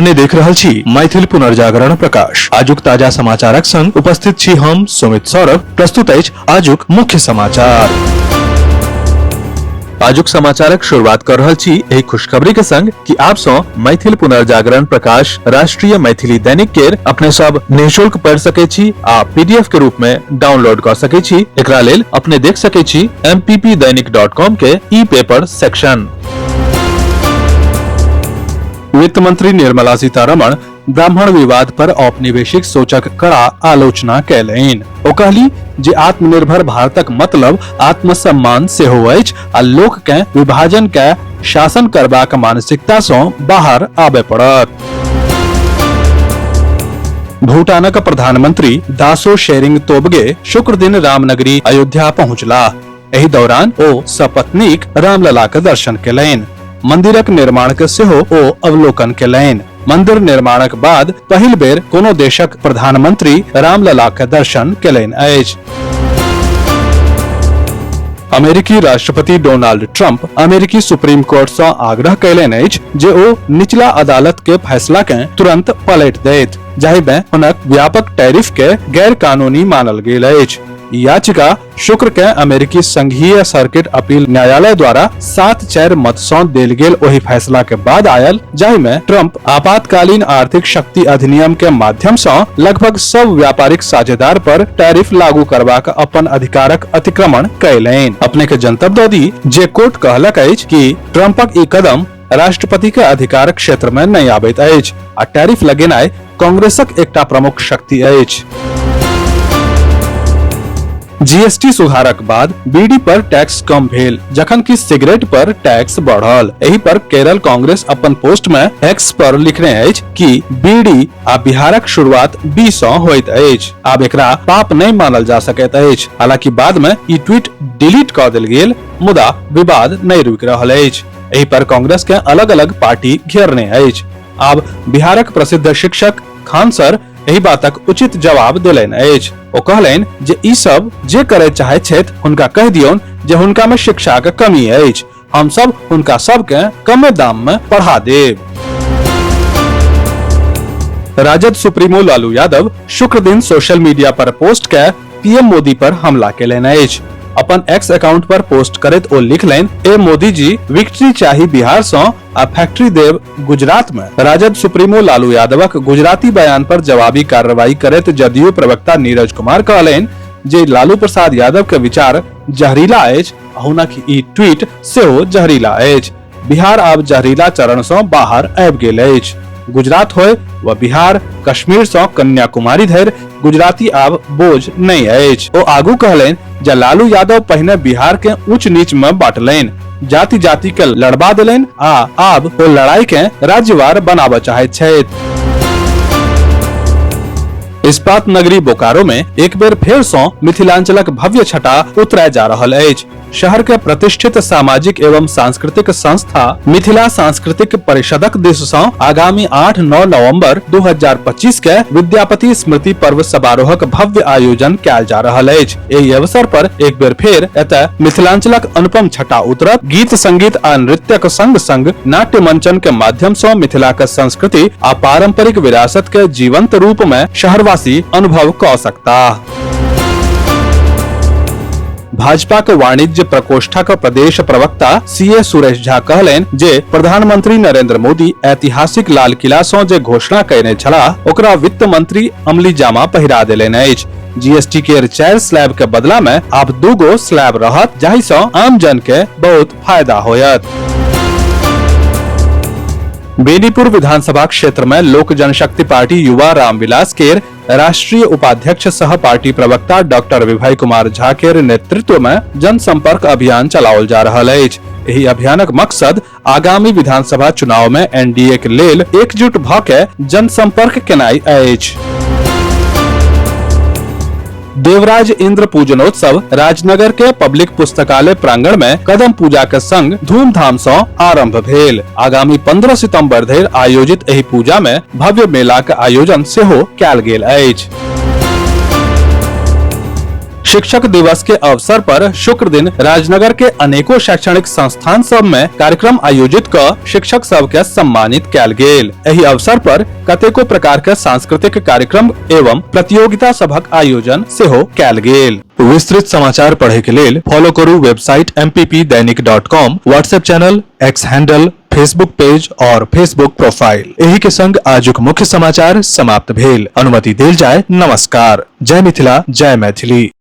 अपने देख रहल छी मैथिल पुनर्जागरण प्रकाश। आजुक ताजा समाचारक संग उपस्थित छी हम सुमित सौरभ। प्रस्तुत अछि आजुक मुख्य समाचार। आजुक समाचारक शुरुआत कर रहल छी एही खुशखबरी के संग कि आप सो मैथिल पुनर्जागरण प्रकाश राष्ट्रीय मैथिली दैनिक केर अपने सब निःशुल्क पढ़ सके छी आ पीडीएफ के रूप में डाउनलोड कर सके छी। एकरा लेल अपने देख सके छी mppdainik.com के ई पेपर सेक्शन। वित्त मंत्री निर्मला सीतारमण ब्राह्मण विवाद पर औपनिवेशिक सोचक कड़ा आलोचना कैलनि। ओ कहली जे आत्मनिर्भर भारतक मतलब आत्मसम्मान सेहो अछि आ लोक के विभाजन के शासन करबाक मानसिकता सँ बाहर आबय पड़त। भूटानक प्रधानमंत्री दासो शेरिंग तोबगे शुक्र दिन रामनगरी अयोध्या पहुंचला। एहि दौरान ओ सपत्नीक रामललाक दर्शन केलनि। मंदिरक निर्माण के सेहो ओ अवलोकन केलनि। मंदिर निर्माणक बाद पहिल बेर कोनो देशक प्रधानमंत्री रामललाक दर्शन केलनि अछि। अमेरिकी राष्ट्रपति डोनाल्ड ट्रंप अमेरिकी सुप्रीम कोर्ट सँ आग्रह कयलनि अछि जे ओ निचला अदालत के फैसला के तुरंत पलटि देत जाहि में हुनक व्यापक टैरिफ के गैर कानूनी मानल गेल अछि। याचिका शुक्र के अमेरिकी संघीय सर्किट अपील न्यायालय द्वारा 7-4 मत सँ देल गेल ओहि फैसला के बाद आयल जाहि में ट्रंप आपातकालीन आर्थिक शक्ति अधिनियम के माध्यम सँ लगभग सब व्यापारिक साझेदार पर टैरिफ लागू करबाक अपन अधिकारक अतिक्रमण कयलनि। अपने के जनतब दऽ दी जे कोर्ट कहलक अछि कि ट्रंपक ई कदम राष्ट्रपति के अधिकार क्षेत्र में नहीं आबैत अछि आ टैरिफ लगेनाइ कांग्रेसक एकटा प्रमुख शक्ति अछि। जीएसटी सुधारक बाद बीड़ी पर टैक्स कम भेल जखन कि सिगरेट पर टैक्स बढ़ल। एही पर केरल कांग्रेस अपन पोस्ट में एक्स पर लिखने अछि कि बीड़ी आ बिहारक शुरुआत बी सँ होइत अछि। आब एकरा पाप नहीं मानल जा सकैत अछि। हालांकि बाद में ई ट्वीट डिलीट कऽ देल गेल मुदा विवाद नहीं रुकि रहल अछि। एही पर कांग्रेस के अलग अलग पार्टी घेरने अछि। आब बिहारक प्रसिद्ध शिक्षक खान सर एही बातक उचित जवाब देलनि अछि। ओ कहलनि जे ई सब जे करे चाहे छथि हुनका कहि दियौन जे हुनका में शिक्षा के कमी अछि। हम सब हुनका सब के कमे दाम में पढ़ा देब। राजद सुप्रीमो लालू यादव शुक्र दिन सोशल मीडिया पर पोस्ट के पीएम मोदी पर हमला केलनि अछि। अपन एक्स अकाउंट पर पोस्ट करैत ओ लिखलनि, ए मोदी जी विक्ट्री चाही बिहार सँ आ फैक्ट्री देव गुजरात में। राजद सुप्रीमो लालू यादवक गुजराती बयान पर जवाबी कार्रवाई करैत जदयू प्रवक्ता नीरज कुमार कहलनि जे लालू प्रसाद यादव के विचार जहरीला अछि आ हुनक ई ट्वीट सेहो जहरीला अछि। बिहार आब जहरीला चरण सँ बाहर आबि गेल अछि। गुजरात होय व बिहार, कश्मीर सँ कन्याकुमारी धरि गुजराती आब बोझ नहीं अछि। ओ आगू कहलनि जे लालू यादव पहिने बिहार के ऊंच नीच में बांटलनि, जाति जाति के लड़बा देलनि आ आब ओ लड़ाई के राज्यवार बनाबऽ चाहैत छथि। इस्पात नगरी बोकारो में एक बेर फेर सँ मिथिलांचलक भव्य छटा उतरय जा रहल अछि। शहर के प्रतिष्ठित सामाजिक एवं सांस्कृतिक संस्था मिथिला सांस्कृतिक परिषदक दिस सँ आगामी 8-9 नवंबर 2025 के विद्यापति स्मृति पर्व समारोहक भव्य आयोजन कयल जा रहल अछि। एहि अवसर पर एक बेर फेर एतय मिथिलांचलक अनुपम छटा उतरत। गीत संगीत आ नृत्यक संग संग नाट्य मंचन के माध्यम सँ मिथिला के संस्कृति आ पारंपरिक विरासत के जीवंत रूप में शहरवासी अनुभव कऽ सकता। भाजपा के वाणिज्य प्रकोष्ठक प्रदेश प्रवक्ता सीए सुरेश झा कहलनि जे प्रधानमंत्री नरेंद्र मोदी ऐतिहासिक लाल किला सँ जे घोषणा कयने छलाह ओकरा वित्त मंत्री अमली जामा पहिरा देलनि अछि। जीएसटी के 4 स्लैब के बदला में आब 2 स्लैब रहत जाहि सँ आम जन के बहुत फायदा होयत। बेनीपुर विधानसभा क्षेत्र में लोक जनशक्ति पार्टी युवा रामविलास केर राष्ट्रीय उपाध्यक्ष सह पार्टी प्रवक्ता डॉक्टर विभय कुमार झा के नेतृत्व में जनसंपर्क अभियान चलाओल जा रहल अछि। एहि अभियानक मकसद आगामी विधानसभा चुनाव में एनडीए के लेल एकजुट भऽ के जनसंपर्क केनाइ अछि। देवराज इंद्र पूजनोत्सव राजनगर के पब्लिक पुस्तकालय प्रांगण में कदम पूजा के संग धूमधाम सँ आरंभ भेल। आगामी 15 सितंबर धरि आयोजित एहि पूजा में भव्य मेला के आयोजन सेहो कयल गेल अछि। शिक्षक दिवस के अवसर पर शुक्र दिन राजनगर के अनेकों शैक्षणिक संस्थान सब में कार्यक्रम आयोजित कर शिक्षक सब के सम्मानित कैल गेल। एही अवसर पर कतेको प्रकार के सांस्कृतिक कार्यक्रम एवं प्रतियोगिता सभक आयोजन सेहो कैल गेल। विस्तृत समाचार पढ़े के लेल फॉलो करू website mppdainik.com, WhatsApp channel, x handle, Facebook page और फेसबुक प्रोफाइल। एही के संग आजुक मुख्य समाचार समाप्त भेल। अनुमति देल जाय। नमस्कार। जय मिथिला, जय मैथिली।